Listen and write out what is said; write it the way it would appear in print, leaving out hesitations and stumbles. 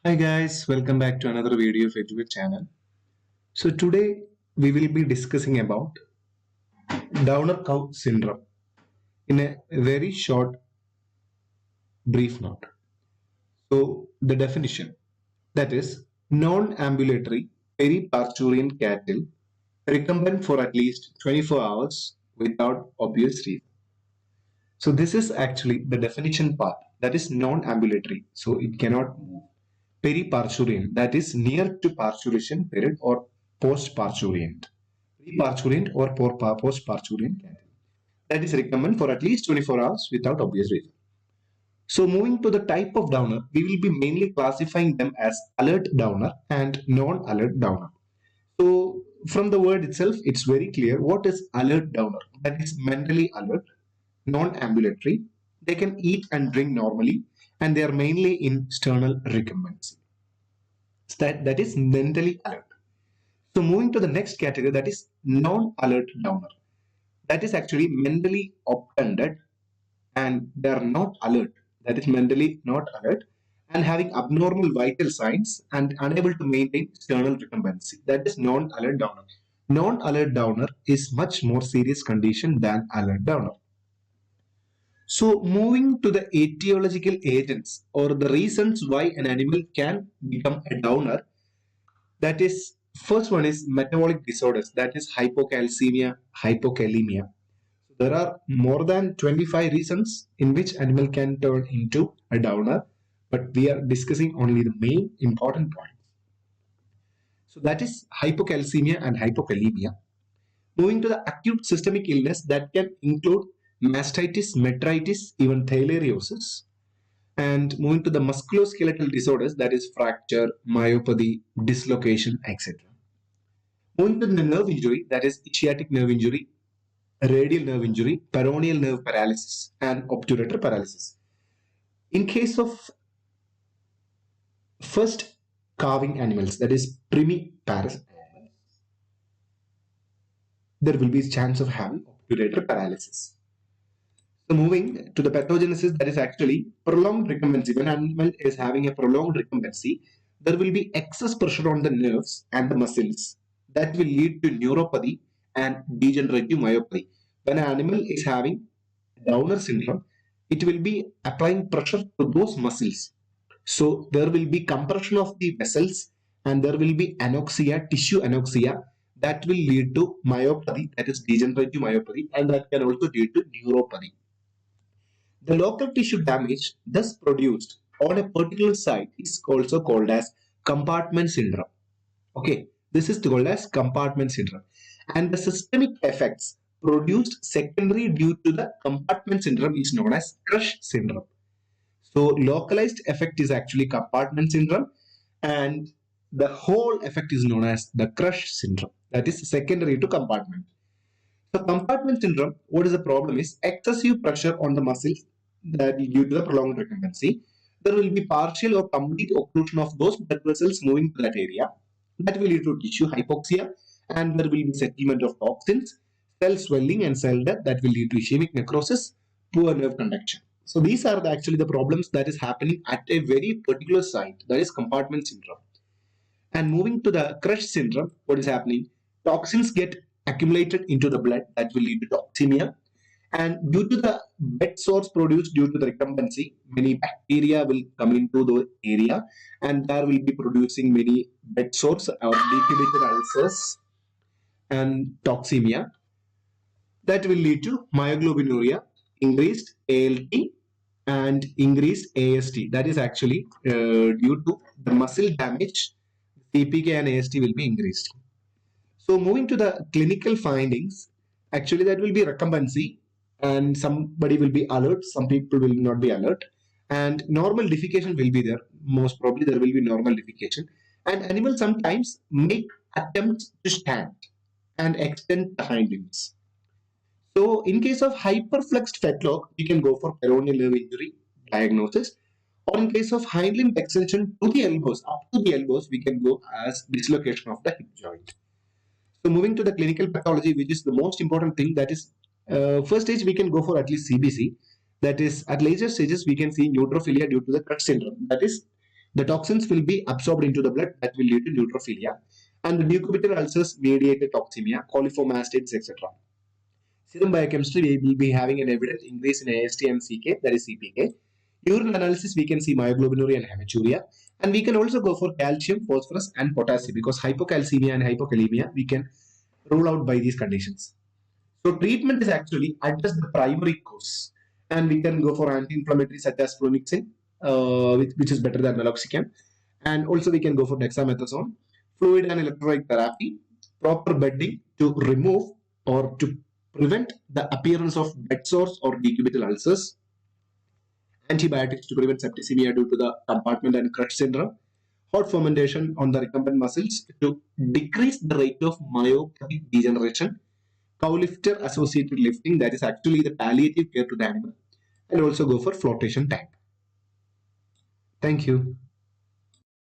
Hi guys, welcome back to another video of Educate channel. So today we will be discussing about Downer cow syndrome in a very short brief note. So the definition, that is non-ambulatory peri-parturian cattle recumbent for at least 24 hours without obvious reason. So this is actually the definition part, that is non-ambulatory, so it cannot move. Peri-parturient, that is near to parturition period or post-parturient. Pre-parturient or post-parturient cattle. That is recommended for at least 24 hours without obvious reason. So moving to the type of downer, we will be mainly classifying them as alert downer and non-alert downer. So from the word itself, it's very clear what is alert downer. That is mentally alert, non-ambulatory. They can eat and drink normally, and they are mainly in sternal recumbency. That is mentally alert. So moving to the next category, that is non-alert downer. That is actually mentally obtunded and they are not alert. That is mentally not alert and having abnormal vital signs and unable to maintain sternal recumbency. That is non-alert downer. Non-alert downer is much more serious condition than alert downer. So moving to the etiological agents or the reasons why an animal can become a downer, that is first one is metabolic disorders, that is hypocalcemia, hypokalemia. So there are more than 25 reasons in which animal can turn into a downer, but we are discussing only the main important points. So that is hypocalcemia and hypokalemia. Moving to the acute systemic illness that can include mastitis, metritis, even theileriosis. And moving to the musculoskeletal disorders, that is fracture, myopathy, dislocation, etc. Moving to the nerve injury, that is ischiatic nerve injury, radial nerve injury, peroneal nerve paralysis, and obturator paralysis. In case of first calving animals, that is primiparous, there will be a chance of having obturator paralysis. So moving to the pathogenesis, that is actually prolonged recumbency. When an animal is having a prolonged recumbency, there will be excess pressure on the nerves and the muscles. That will lead to neuropathy and degenerative myopathy. When an animal is having Downer syndrome, it will be applying pressure to those muscles. So there will be compression of the vessels and there will be anoxia, tissue anoxia that will lead to myopathy, that is degenerative myopathy, and that can also lead to neuropathy. The local tissue damage thus produced on a particular site is also called as compartment syndrome. Okay, this is called as compartment syndrome. And the systemic effects produced secondary due to the compartment syndrome is known as crush syndrome. So localized effect is actually compartment syndrome and the whole effect is known as the crush syndrome. That is secondary to compartment. So compartment syndrome, what is the problem is excessive pressure on the muscles that due to the prolonged recumbency. There will be partial or complete occlusion of those blood vessels moving to that area. That will lead to tissue hypoxia and there will be settlement of toxins, cell swelling and cell death that will lead to ischemic necrosis, poor nerve conduction. So these are actually the problems that is happening at a very particular site, that is compartment syndrome. And moving to the crush syndrome, what is happening? Toxins get accumulated into the blood that will lead to toxemia. And due to the bed sores produced due to the recumbency, many bacteria will come into the area and there will be producing many bed sores or decubited ulcers and toxemia. That will lead to myoglobinuria, increased ALT and increased AST. That is actually due to the muscle damage, CPK and AST will be increased. So moving to the clinical findings, actually that will be recumbency and somebody will be alert, some people will not be alert and normal defecation will be there. Most probably there will be normal defecation and animals sometimes make attempts to stand and extend the hind limbs. So in case of hyperflexed fetlock, we can go for peroneal nerve injury diagnosis. Or in case of hind limb extension to the elbows, up to the elbows, we can go as dislocation of the hip joint. So moving to the clinical pathology, which is the most important thing, that is first stage we can go for at least CBC. That is at later stages we can see neutrophilia due to the Crutch syndrome. That is The toxins will be absorbed into the blood that will lead to neutrophilia. And the decubital ulcers mediate toxemia, coliform acids, etc. Serum biochemistry, we will be having an evident increase in AST and CK, that is CPK. Urine analysis, we can see myoglobinuria and hematuria. And we can also go for calcium, phosphorus, and potassium because hypocalcemia and hypokalemia we can rule out by these conditions. So treatment is actually address the primary cause, and we can go for anti-inflammatory such as flunixin, which is better than meloxicam, and also we can go for dexamethasone, fluid and electrolyte therapy, proper bedding to remove or to prevent the appearance of bed sores or decubital ulcers, antibiotics to prevent septicemia due to the compartment and crush syndrome, hot fermentation on the recumbent muscles to decrease the rate of myopathic degeneration, cow lifter associated lifting, that is actually the palliative care to the animal, and also go for flotation tank. Thank you.